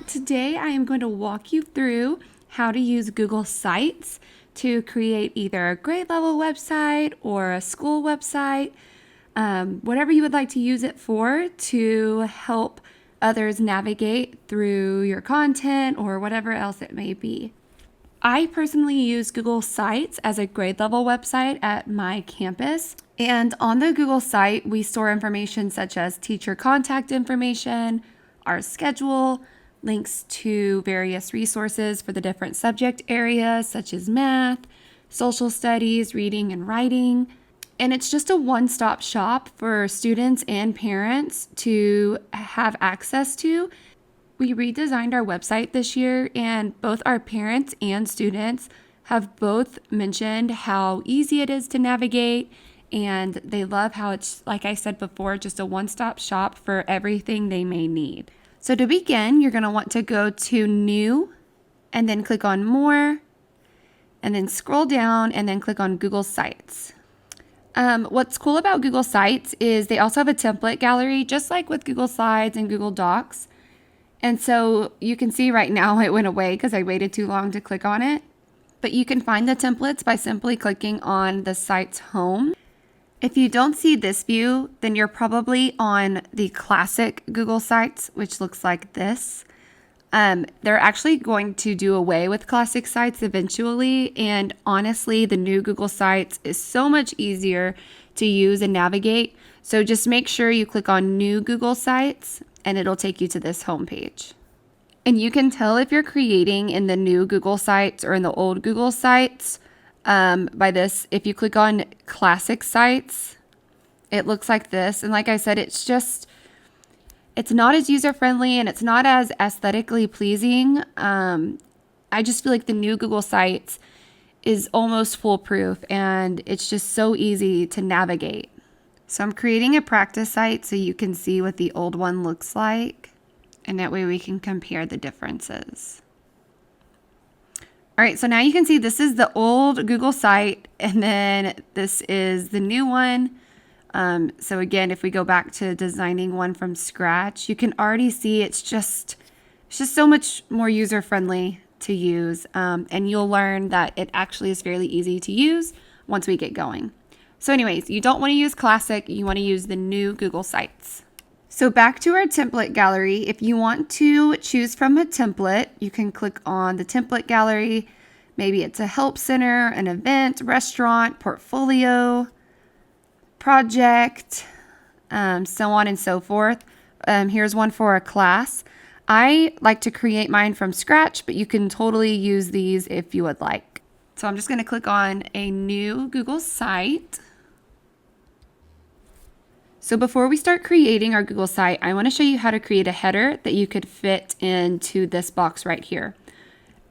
Today I am going to walk you through how to use Google Sites to create either a grade level website or a school website, whatever you would like to use it for to help others navigate through your content or whatever else it may be. I personally use Google Sites as a grade level website at my campus. And on the Google site, we store information such as teacher contact information, our schedule, links to various resources for the different subject areas such as math, social studies, reading and writing. And it's just a one-stop shop for students and parents to have access to. We redesigned our website this year, and both our parents and students have both mentioned how easy it is to navigate, and they love how it's, like I said before, just a one-stop shop for everything they may need. So to begin, you're going to want to go to New, and then click on More, and then scroll down, and then click on Google Sites. What's cool about Google Sites is they also have a template gallery, just like with Google Slides and Google Docs. And so you can see right now it went away because I waited too long to click on it. But you can find the templates by simply clicking on the site's home. If you don't see this view, then you're probably on the classic Google Sites, which looks like this. They're actually going to do away with classic sites eventually. And honestly, the new Google Sites is so much easier to use and navigate. So just make sure you click on New Google Sites, and it'll take you to this homepage. And you can tell if you're creating in the new Google Sites or in the old Google Sites by this. If you click on Classic Sites, it looks like this. And like I said, it's not as user-friendly and it's not as aesthetically pleasing. I just feel like the new Google Sites is almost foolproof, and it's just so easy to navigate. So I'm creating a practice site so you can see what the old one looks like, and that way we can compare the differences. All right, so now you can see this is the old Google site, and then this is the new one. So again, if we go back to designing one from scratch, you can already see it's just so much more user-friendly to use, and you'll learn that it actually is fairly easy to use once we get going. So anyways, you don't want to use classic, you want to use the new Google Sites. So back to our template gallery, if you want to choose from a template, you can click on the template gallery. Maybe it's a help center, an event, restaurant, portfolio, project, so on and so forth. Here's one for a class. I like to create mine from scratch, but you can totally use these if you would like. So I'm just going to click on a new Google site. So before we start creating our Google site, I want to show you how to create a header that you could fit into this box right here.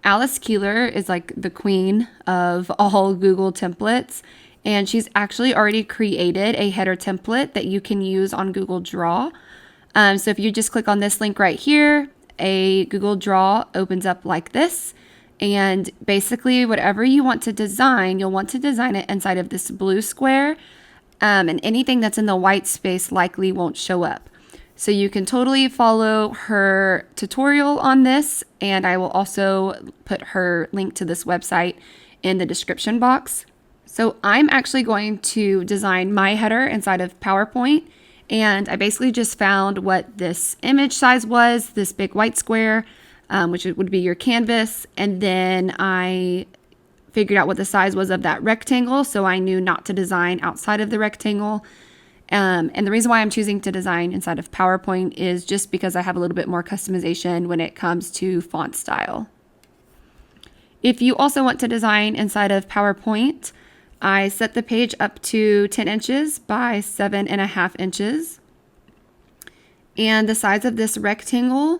Alice Keeler is like the queen of all Google templates, and she's actually already created a header template that you can use on Google Draw. So if you just click on this link right here, a Google Draw opens up like this. And basically whatever you want to design, you'll want to design it inside of this blue square. And anything that's in the white space likely won't show up. So you can totally follow her tutorial on this, and I will also put her link to this website in the description box. So I'm actually going to design my header inside of PowerPoint, and I basically just found what this image size was, this big white square, which would be your canvas, and then I figured out what the size was of that rectangle, so I knew not to design outside of the rectangle. And the reason why I'm choosing to design inside of PowerPoint is just because I have a little bit more customization when it comes to font style. If you also want to design inside of PowerPoint, I set the page up to 10 inches by 7.5 inches. And the size of this rectangle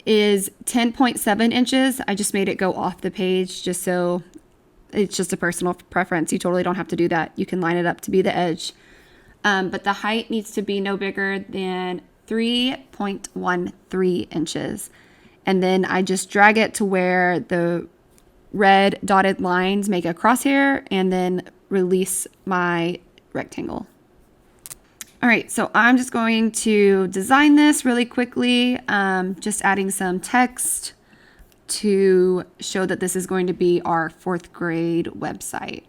is 10.7 inches. I just made it go off the page just so it's just a personal preference. You totally don't have to do that. You can line it up to be the edge. But the height needs to be no bigger than 3.13 inches. And then I just drag it to where the red dotted lines make a crosshair and then release my rectangle. All right, so I'm just going to design this really quickly, just adding some text to show that this is going to be our 4th grade website.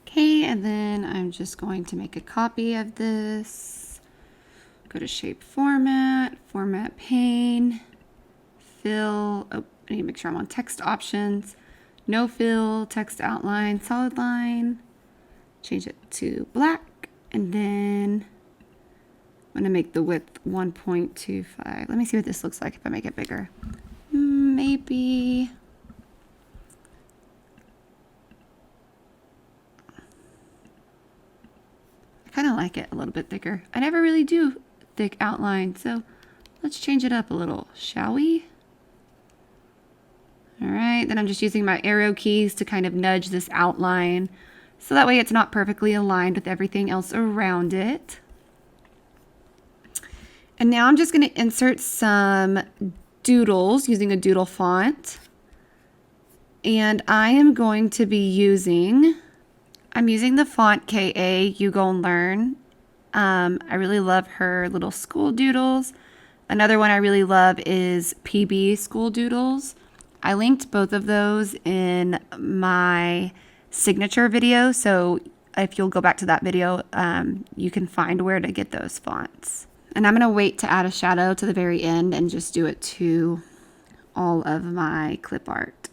Okay, and then I'm just going to make a copy of this. Go to shape format, format pane, fill. Oh, I need to make sure I'm on text options. No fill, text outline, solid line. Change it to black, and then I'm gonna make the width 1.25. Let me see what this looks like if I make it bigger. Maybe. I kind of like it a little bit thicker. I never really do thick outline, so let's change it up a little, shall we? All right, then I'm just using my arrow keys to kind of nudge this outline so that way it's not perfectly aligned with everything else around it. And now I'm just going to insert some doodles using a doodle font. And I am going to be using, I'm using the font KA, You Go and Learn. I really love her little school doodles. Another one I really love is PB School Doodles. I linked both of those in my signature video, so if you'll go back to that video, you can find where to get those fonts. And I'm going to wait to add a shadow to the very end and just do it to all of my clip art.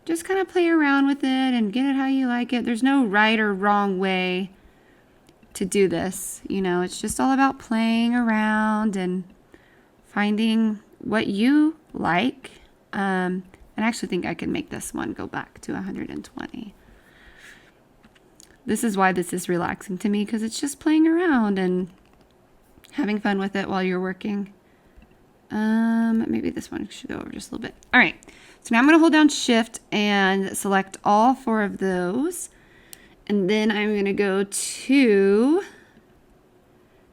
Just kind of play around with it and get it how you like it. There's no right or wrong way to do this. You know, it's just all about playing around and finding what you like. And I actually think I can make this one go back to 120. This is why this is relaxing to me, because it's just playing around and having fun with it while you're working. Maybe this one should go over just a little bit. All right, so now I'm going to hold down Shift and select all 4 of those. And then I'm going to go to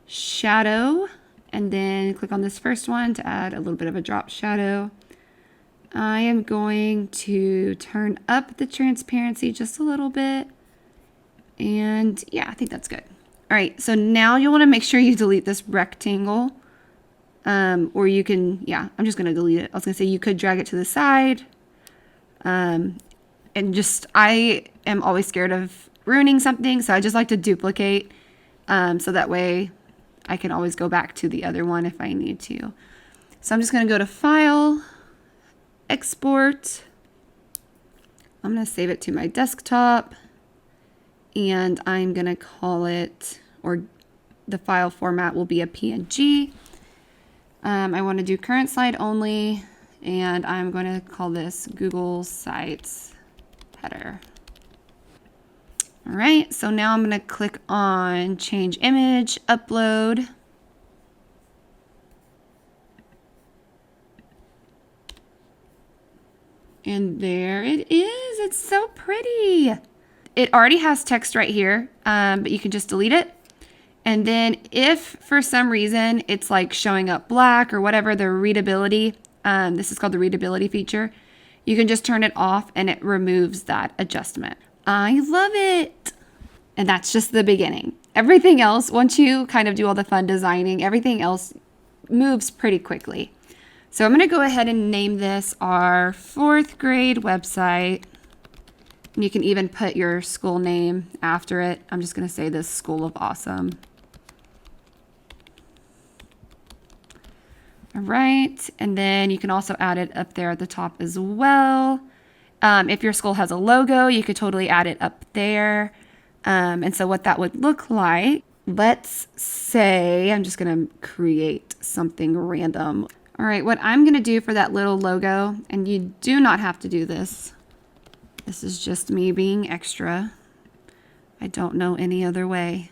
Shadow and then click on this first one to add a little bit of a drop shadow. I am going to turn up the transparency just a little bit. And yeah, I think that's good. All right, so now you'll want to make sure you delete this rectangle. Or you can, yeah, I'm just going to delete it. I was going to say you could drag it to the side. And just, I am always scared of ruining something, so I just like to duplicate. So that way I can always go back to the other one if I need to. So I'm just going to go to File, Export. I'm going to save it to my desktop. And I'm going to call it, or the file format will be a PNG. I want to do current slide only, and I'm going to call this Google Sites header. All right, so now I'm going to click on change image, upload. And there it is. It's so pretty. It already has text right here, but you can just delete it. And then if for some reason it's like showing up black or whatever, the readability, this is called the readability feature, you can just turn it off and it removes that adjustment. I love it. And that's just the beginning. Everything else, once you kind of do all the fun designing, everything else moves pretty quickly. So I'm going to go ahead and name this our 4th grade website. And you can even put your school name after it. I'm just going to say this School of Awesome. All right. And then you can also add it up there at the top as well. If your school has a logo, you could totally add it up there. And so what that would look like, let's say, I'm just going to create something random. All right, what I'm going to do for that little logo, and you do not have to do this. This is just me being extra. I don't know any other way.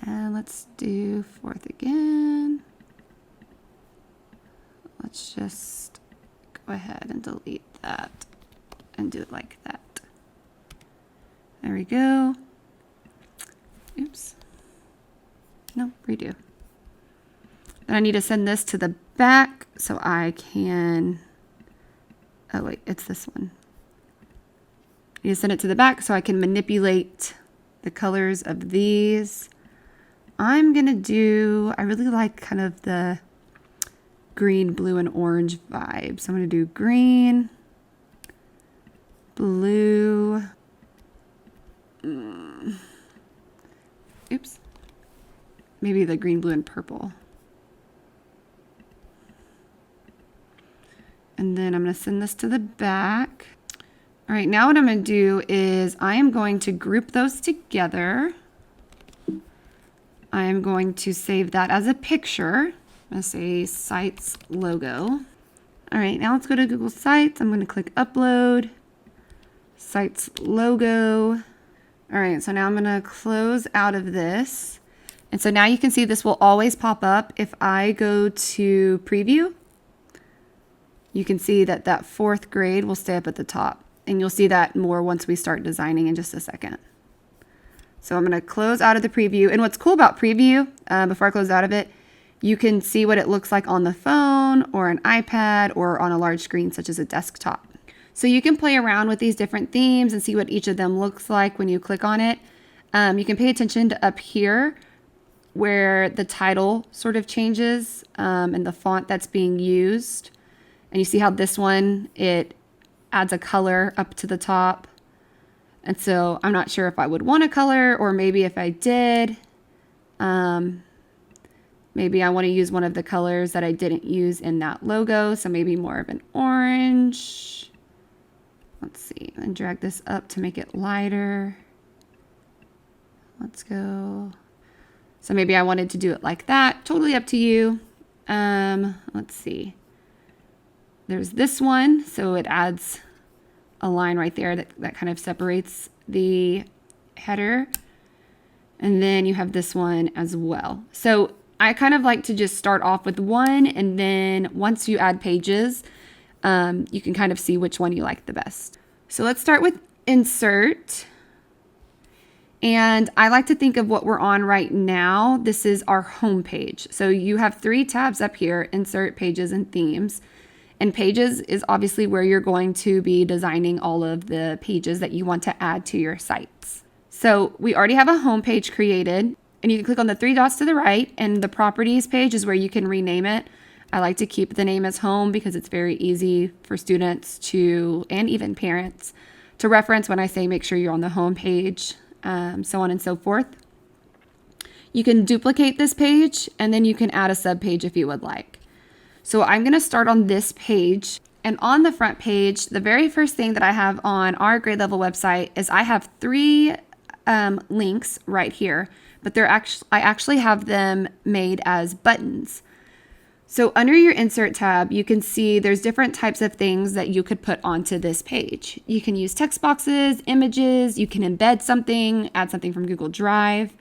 And let's do 4th again. Let's just go ahead and delete that and do it like that. There we go. Oops. No, redo. Then I need to send this to the back so I can, oh wait, it's this one. I need to send it to the back so I can manipulate the colors of these. I'm gonna do, I really like kind of the green, blue, and orange vibe. So I'm gonna do green, blue, oops, maybe the green, blue, and purple. And then I'm going to send this to the back. All right, now what I'm going to do is I am going to group those together. I am going to save that as a picture. I'm going to say Sites logo. All right, now let's go to Google Sites. I'm going to click Upload, Sites logo. All right, so now I'm going to close out of this. And so now you can see this will always pop up. If I go to Preview, you can see that that 4th grade will stay up at the top. And you'll see that more once we start designing in just a second. So I'm going to close out of the preview. And what's cool about preview, before I close out of it, you can see what it looks like on the phone or an iPad or on a large screen such as a desktop. So you can play around with these different themes and see what each of them looks like when you click on it. You can pay attention to up here where the title sort of changes and the font that's being used. And you see how this one, it adds a color up to the top. And so I'm not sure if I would want a color, or maybe if I did, maybe I want to use one of the colors that I didn't use in that logo. So maybe more of an orange. Let's see, and drag this up to make it lighter. Let's go. So maybe I wanted to do it like that. Totally up to you. Let's see. There's this one, so it adds a line right there that kind of separates the header. And then you have this one as well. So I kind of like to just start off with one, and then once you add pages, you can kind of see which one you like the best. So let's start with insert. And I like to think of what we're on right now. This is our home page. So you have 3 tabs up here: insert, pages, and themes. And pages is obviously where you're going to be designing all of the pages that you want to add to your sites. So we already have a home page created, and you can click on the 3 dots to the right, and the properties page is where you can rename it. I like to keep the name as home because it's very easy for students to, and even parents, to reference when I say make sure you're on the home page, so on and so forth. You can duplicate this page, and then you can add a subpage if you would like. So I'm going to start on this page, and on the front page, the very first thing that I have on our grade level website is I have 3 links right here, but I actually have them made as buttons. So under your insert tab, you can see there's different types of things that you could put onto this page. You can use text boxes, images, you can embed something, add something from Google Drive,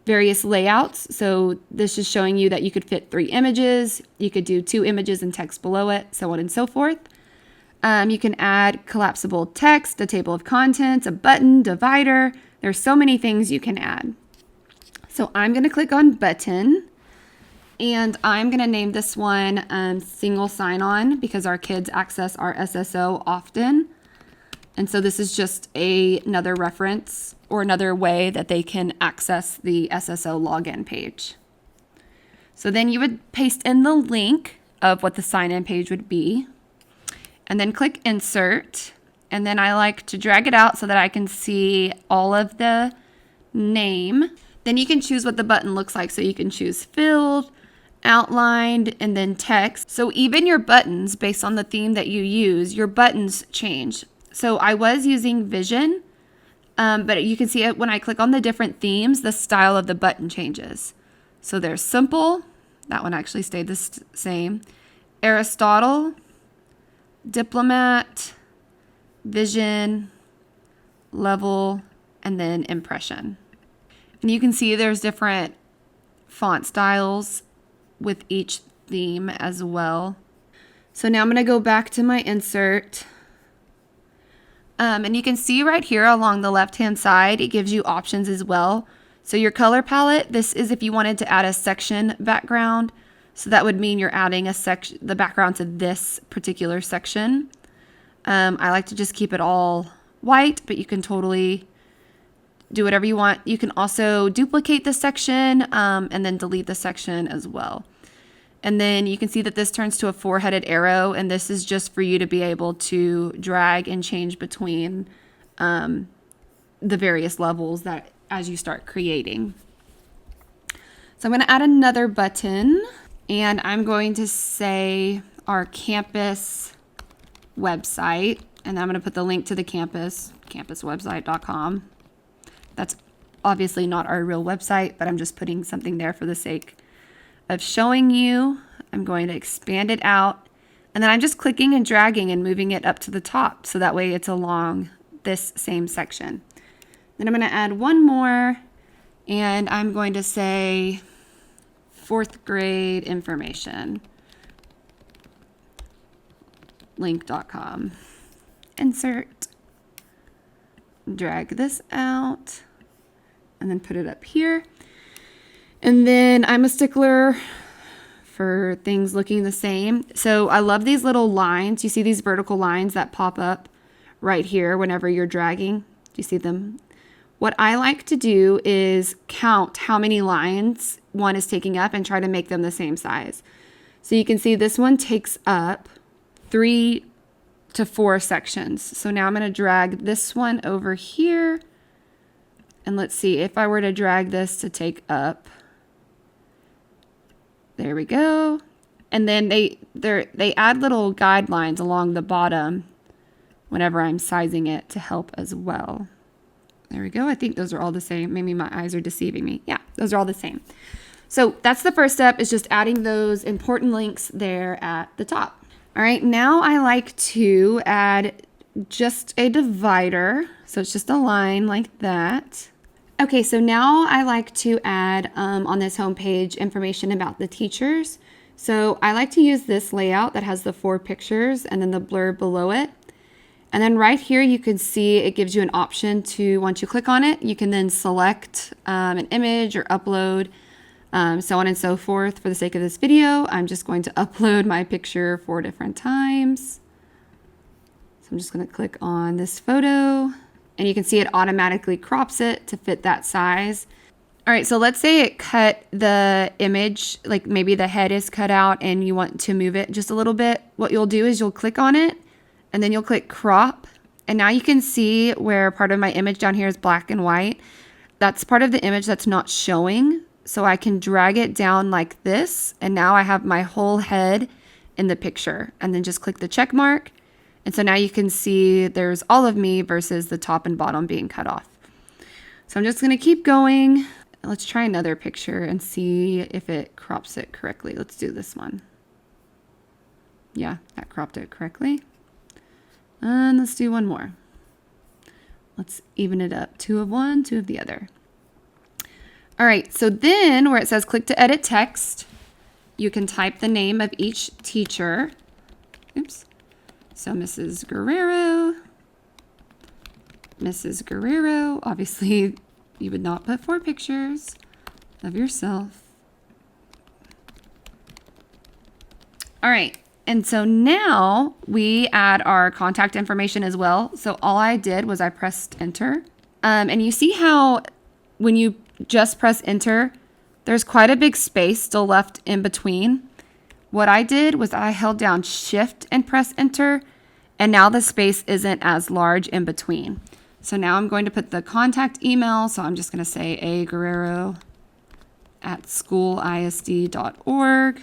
various layouts. So this is showing you that you could fit 3 images, you could do 2 images and text below it, so on and so forth. You can add collapsible text, a table of contents, a button, divider. There's so many things you can add. So I'm going to click on button. And I'm going to name this one single sign-on because our kids access our SSO often. And so this is just another reference or another way that they can access the SSO login page. So then you would paste in the link of what the sign-in page would be. And then click insert. And then I like to drag it out so that I can see all of the name. Then you can choose what the button looks like. So you can choose filled, outlined, and then text. So even your buttons, based on the theme that you use, your buttons change. So I was using Vision, but you can see it when I click on the different themes, the style of the button changes. So there's simple, that one actually stayed the same. Aristotle, diplomat, vision, level, and then impression. And you can see there's different font styles with each theme as well. So now I'm going to go back to my insert. And you can see right here along the left-hand side, it gives you options as well. So your color palette, this is if you wanted to add a section background. So that would mean you're adding the background to this particular section. I like to just keep it all white, but you can totally do whatever you want. You can also duplicate the section and then delete the section as well. And then you can see that this turns to a 4-headed arrow, and this is just for you to be able to drag and change between the various levels that as you start creating. So I'm going to add another button, and I'm going to say our campus website, and I'm going to put the link to the campuswebsite.com. That's obviously not our real website, but I'm just putting something there for the sake of showing you. I'm going to expand it out, and then I'm just clicking and dragging and moving it up to the top so that way it's along this same section. Then I'm going to add one more, and I'm going to say 4th grade information, link.com. Insert, drag this out, and then put it up here. And then I'm a stickler for things looking the same. So I love these little lines. You see these vertical lines that pop up right here whenever you're dragging. Do you see them? What I like to do is count how many lines one is taking up and try to make them the same size. So you can see this one takes up 3 to 4 sections. So now I'm going to drag this one over here. And let's see if I were to drag this to take up. There we go. And then they add little guidelines along the bottom whenever I'm sizing it to help as well. There we go. I think those are all the same. Maybe my eyes are deceiving me. Yeah, those are all the same. So that's the first step, is just adding those important links there at the top. All right, now I like to add just a divider. So it's just a line like that. Okay, so now I like to add on this homepage information about the teachers. So I like to use this layout that has the 4 pictures and then the blurb below it. And then right here you can see it gives you an option to, once you click on it, you can then select an image or upload, so on and so forth. For the sake of this video, I'm just going to upload my picture 4 different times. So I'm just going to click on this photo. And you can see it automatically crops it to fit that size. All right, so let's say it cut the image, like maybe the head is cut out and you want to move it just a little bit. What you'll do is you'll click on it and then you'll click crop. And now you can see where part of my image down here is black and white. That's part of the image that's not showing. So I can drag it down like this. And now I have my whole head in the picture. And then just click the check mark. And so now you can see there's all of me versus the top and bottom being cut off. So I'm just going to keep going. Let's try another picture and see if it crops it correctly. Let's do this one. Yeah, that cropped it correctly. And let's do one more. Let's even it up. 2 of one, 2 of the other. All right, so then where it says click to edit text, you can type the name of each teacher. Oops. So Mrs. Guerrero. Mrs. Guerrero. Obviously, you would not put 4 pictures of yourself. All right. And so now we add our contact information as well. So all I did was I pressed enter. And you see how when you just press enter, there's quite a big space still left in between. What I did was I held down shift and press enter. And now the space isn't as large in between. So now I'm going to put the contact email. So I'm just going to say aguerrero@schoolisd.org.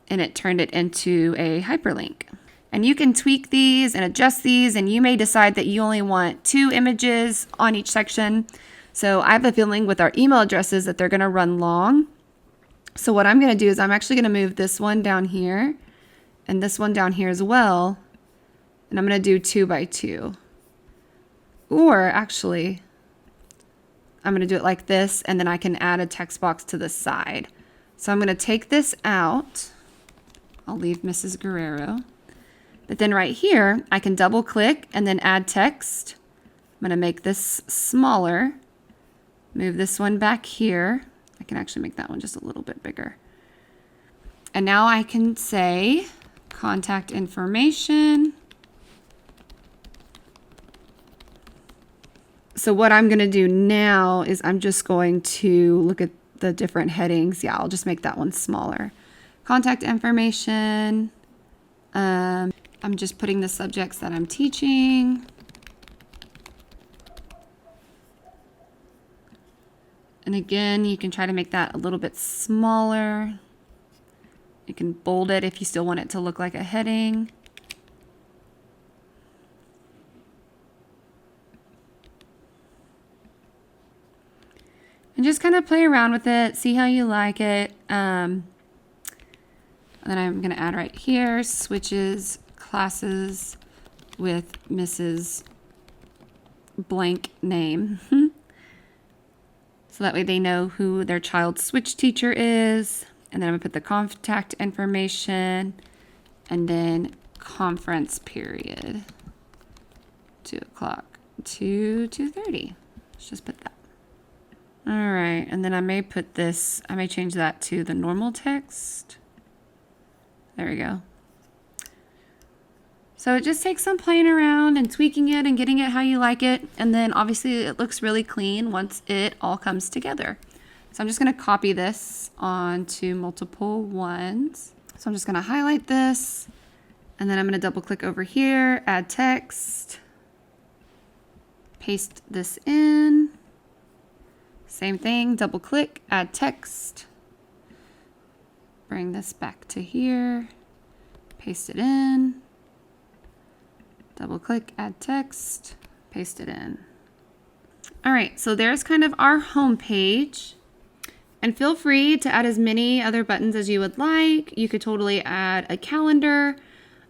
And it turned it into a hyperlink. And you can tweak these and adjust these, and you may decide that you only want 2 images on each section. So I have a feeling with our email addresses that they're going to run long. So what I'm going to do is I'm actually going to move this one down here and this one down here as well. And I'm going to do 2 by 2. Or actually, I'm going to do it like this, and then I can add a text box to the side. So I'm going to take this out. I'll leave Mrs. Guerrero. But then right here, I can double click and then add text. I'm going to make this smaller. Move this one back here. I can actually make that one just a little bit bigger. And now I can say contact information. So what I'm going to do now is I'm just going to look at the different headings. Yeah, I'll just make that one smaller. Contact information. I'm just putting the subjects that I'm teaching. And again, you can try to make that a little bit smaller. You can bold it if you still want it to look like a heading. And just kind of play around with it, see how you like it. And then I'm going to add right here, switches classes with Mrs. blank name. So that way they know who their child's switch teacher is. And then I'm going to put the contact information and then conference period. 2 o'clock to 2:30. Let's just put that. All right, and then I may put this, I may change that to the normal text. There we go. So it just takes some playing around and tweaking it and getting it how you like it. And then obviously it looks really clean once it all comes together. So I'm just going to copy this onto multiple ones. So I'm just going to highlight this, and then I'm going to double click over here, add text, paste this in. Same thing, double click, add text, bring this back to here, paste it in, double click, add text, paste it in. All right, so there's kind of our home page. And feel free to add as many other buttons as you would like. You could totally add a calendar.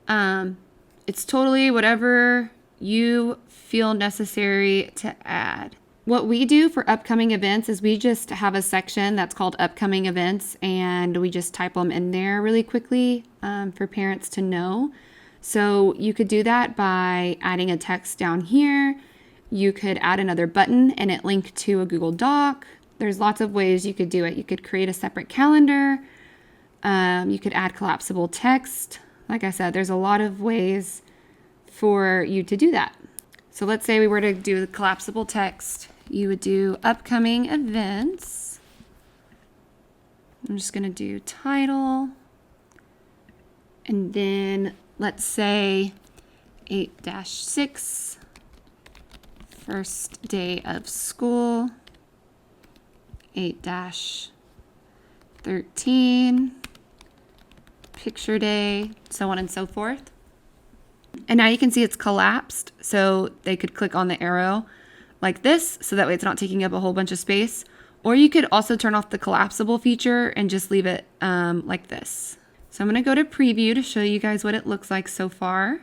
It's totally whatever you feel necessary to add. What we do for upcoming events is we just have a section that's called upcoming events, and we just type them in there really quickly for parents to know. So you could do that by adding a text down here. You could add another button and it linked to a Google Doc. There's lots of ways you could do it. You could create a separate calendar. You could add collapsible text. Like I said, there's a lot of ways for you to do that. So let's say we were to do the collapsible text. You would do upcoming events. I'm just going to do title. And then let's say 8-6, first day of school. 8-13, picture day, so on and so forth. And now you can see it's collapsed, so they could click on the arrow like this, so that way it's not taking up a whole bunch of space. Or you could also turn off the collapsible feature and just leave it like this. So I'm going to go to preview to show you guys what it looks like so far.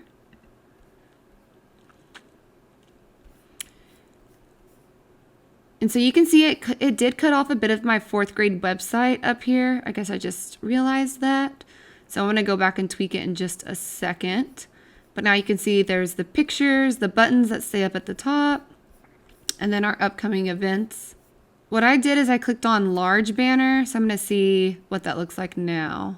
And so you can see it did cut off a bit of my 4th grade website up here. I guess I just realized that. So I'm going to go back and tweak it in just a second. But now you can see there's the pictures, the buttons that stay up at the top, and then our upcoming events. What I did is I clicked on large banner. So I'm going to see what that looks like now.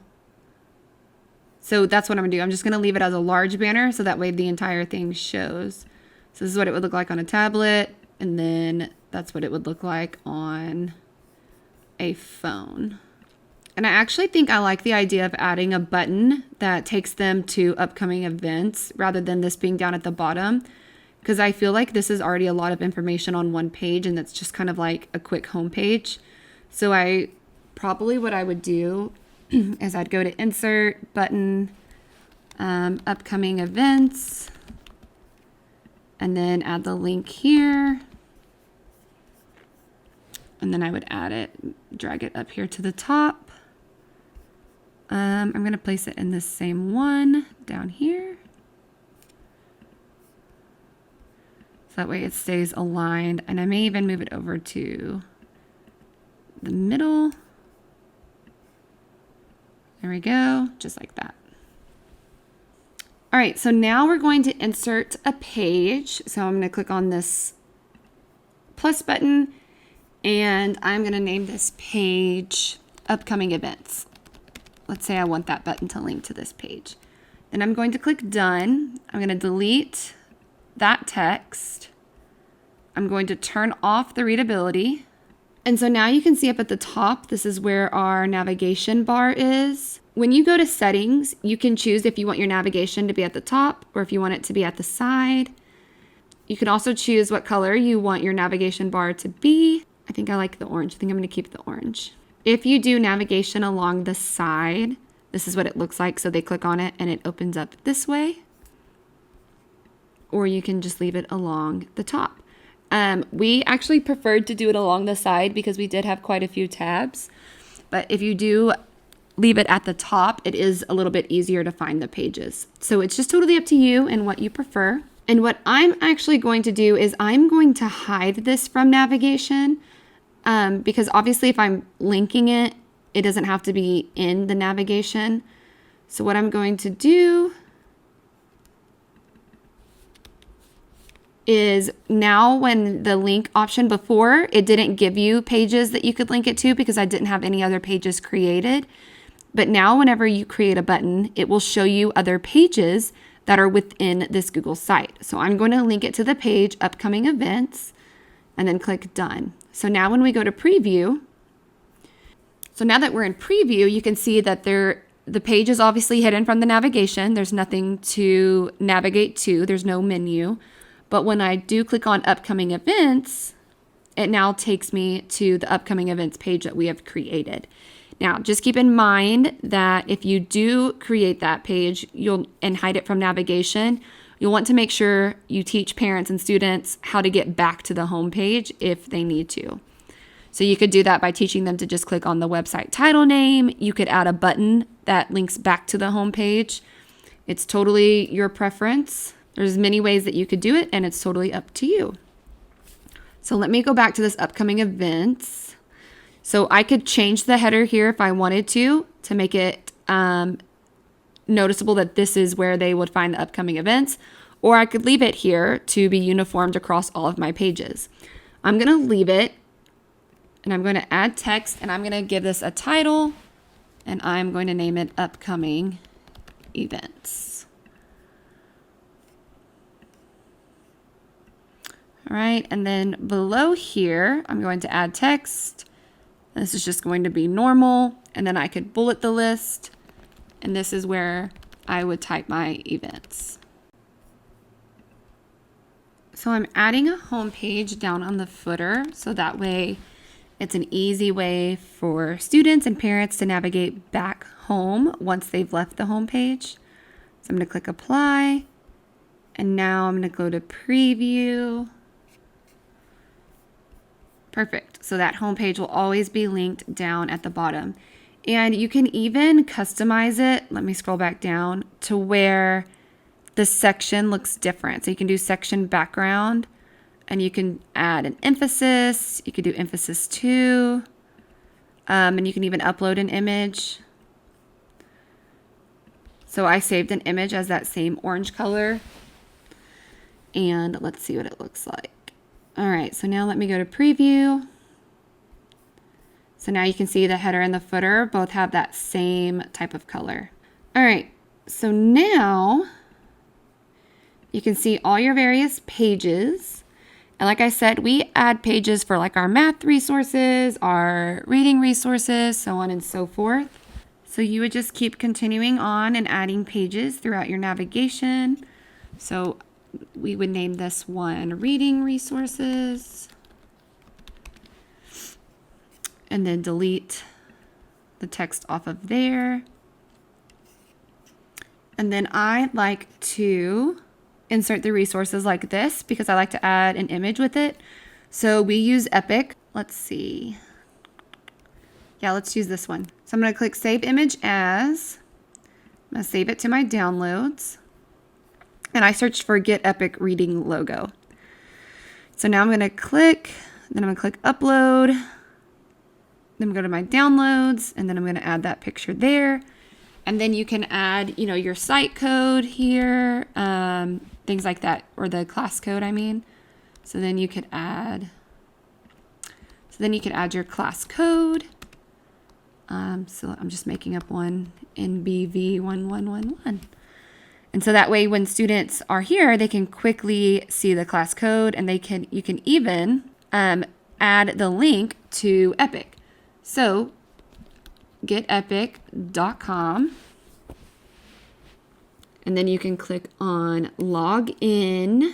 So that's what I'm going to do. I'm just going to leave it as a large banner so that way the entire thing shows. So this is what it would look like on a tablet. And then that's what it would look like on a phone. And I actually think I like the idea of adding a button that takes them to upcoming events rather than this being down at the bottom, because I feel like this is already a lot of information on one page and that's just kind of like a quick home page. So what I would do is I'd go to insert, button, upcoming events, and then add the link here. And then I would add it, drag it up here to the top. I'm going to place it in this same one down here. So that way it stays aligned. And I may even move it over to the middle. There we go, just like that. All right, so now we're going to insert a page. So I'm going to click on this plus button. And I'm going to name this page upcoming events. Let's say I want that button to link to this page. Then I'm going to click done. I'm going to delete that text. I'm going to turn off the readability. And so now you can see up at the top, this is where our navigation bar is. When you go to settings, you can choose if you want your navigation to be at the top or if you want it to be at the side. You can also choose what color you want your navigation bar to be. I think I like the orange. I think I'm going to keep the orange. If you do navigation along the side, this is what it looks like. So they click on it and it opens up this way. Or you can just leave it along the top. We actually preferred to do it along the side because we did have quite a few tabs. But if you do leave it at the top, it is a little bit easier to find the pages. So it's just totally up to you and what you prefer. And what I'm actually going to do is I'm going to hide this from navigation. Because obviously if I'm linking it, it doesn't have to be in the navigation. So what I'm going to do is now when the link option before, it didn't give you pages that you could link it to because I didn't have any other pages created. But now whenever you create a button, it will show you other pages that are within this Google site. So I'm going to link it to the page upcoming events and then click done. So now when we go to preview, so now that we're in preview, you can see that the page is obviously hidden from the navigation. There's nothing to navigate to. There's no menu. But when I do click on upcoming events, it now takes me to the upcoming events page that we have created. Now, just keep in mind that if you do create that page and hide it from navigation, you'll want to make sure you teach parents and students how to get back to the home page if they need to. So you could do that by teaching them to just click on the website title name. You could add a button that links back to the home page. It's totally your preference. There's many ways that you could do it, and it's totally up to you. So let me go back to this upcoming events. So I could change the header here if I wanted to make it noticeable that this is where they would find the upcoming events, or I could leave it here to be uniformed across all of my pages. I'm going to leave it, and I'm going to add text, and I'm going to give this a title, and I'm going to name it upcoming events. All right, and then below here, I'm going to add text. This is just going to be normal, and then I could bullet the list. And this is where I would type my events. So I'm adding a home page down on the footer, so that way it's an easy way for students and parents to navigate back home once they've left the home page. So I'm going to click apply, and now I'm going to go to preview. Perfect. So that home page will always be linked down at the bottom. And you can even customize it. Let me scroll back down to where the section looks different. So you can do section background, and you can add an emphasis. You could do emphasis 2. And you can even upload an image. So I saved an image as that same orange color. And let's see what it looks like. All right, so now let me go to preview. So now you can see the header and the footer both have that same type of color. All right, so now you can see all your various pages. And like I said, we add pages for like our math resources, our reading resources, so on and so forth. So you would just keep continuing on and adding pages throughout your navigation. So we would name this one reading resources, and then delete the text off of there. And then I like to insert the resources like this because I like to add an image with it. So we use Epic. Let's see. Yeah, let's use this one. So I'm going to click Save Image As. I'm going to save it to my downloads. And I searched for Get Epic Reading logo. So now I'm going to click, then I'm going to click Upload. Then I'm going to go to my downloads, and then I'm going to add that picture there. And then you can add, your site code here, things like that, or the class code, I mean. So then you could add your class code. So I'm just making up one, NBV1111. And so that way when students are here, they can quickly see the class code, and you can even add the link to Epic. So getepic.com, and then you can click on Log In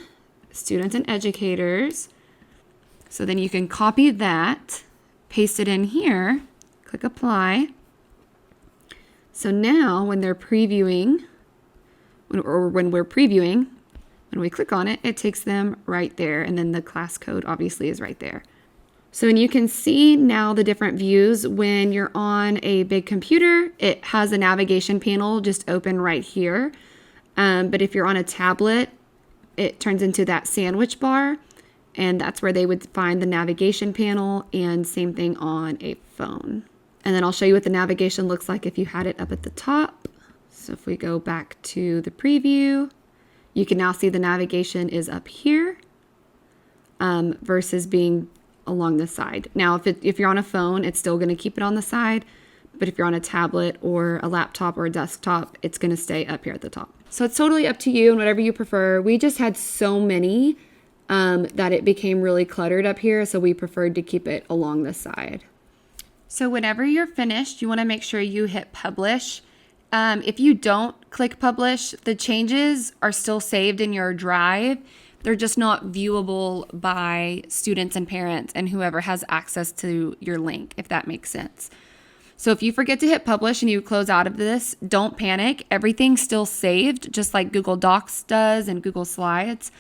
Students and Educators. So then you can copy that, paste it in here, click Apply. So now when they're previewing, when we click on it, it takes them right there, and then the class code obviously is right there. So and you can see now the different views. When you're on a big computer, it has a navigation panel just open right here. But if you're on a tablet, it turns into that sandwich bar, and that's where they would find the navigation panel, and same thing on a phone. And then I'll show you what the navigation looks like if you had it up at the top. So if we go back to the preview, you can now see the navigation is up here versus being along the side. Now, if you're on a phone, it's still going to keep it on the side. But if you're on a tablet or a laptop or a desktop, it's going to stay up here at the top. So it's totally up to you and whatever you prefer. We just had so many that it became really cluttered up here. So we preferred to keep it along the side. So whenever you're finished, you want to make sure you hit publish. If you don't click publish, the changes are still saved in your drive. They're just not viewable by students and parents and whoever has access to your link, if that makes sense. So if you forget to hit publish and you close out of this, don't panic. Everything's still saved, just like Google Docs does and Google Slides.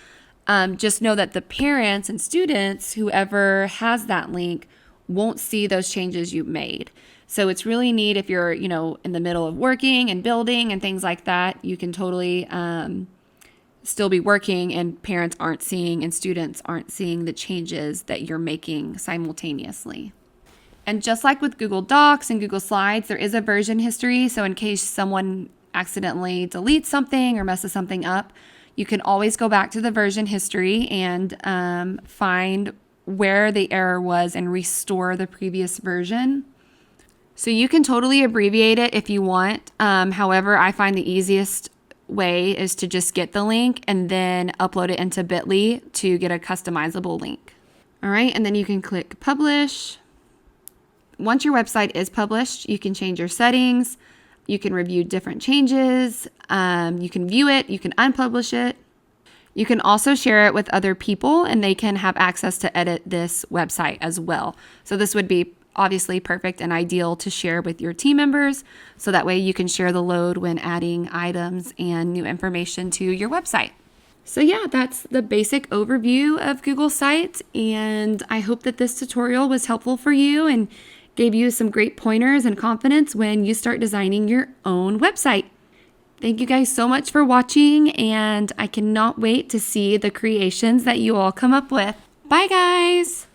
Just know that the parents and students, whoever has that link, won't see those changes you've made. So it's really neat if you're, in the middle of working and building and things like that. You can totally still be working, and parents aren't seeing and students aren't seeing the changes that you're making simultaneously. And just like with Google Docs and Google Slides, there is a version history. So in case someone accidentally deletes something or messes something up, you can always go back to the version history and find where the error was and restore the previous version. So you can totally abbreviate it if you want. However, I find the easiest way is to just get the link and then upload it into Bitly to get a customizable link. All right, and then you can click publish. Once your website is published, you can change your settings. You can review different changes. You can view it. You can unpublish it. You can also share it with other people, and they can have access to edit this website as well. So this would be obviously perfect and ideal to share with your team members. So that way you can share the load when adding items and new information to your website. So yeah, that's the basic overview of Google Sites. And I hope that this tutorial was helpful for you. And gave you some great pointers and confidence when you start designing your own website. Thank you guys so much for watching, and I cannot wait to see the creations that you all come up with. Bye, guys!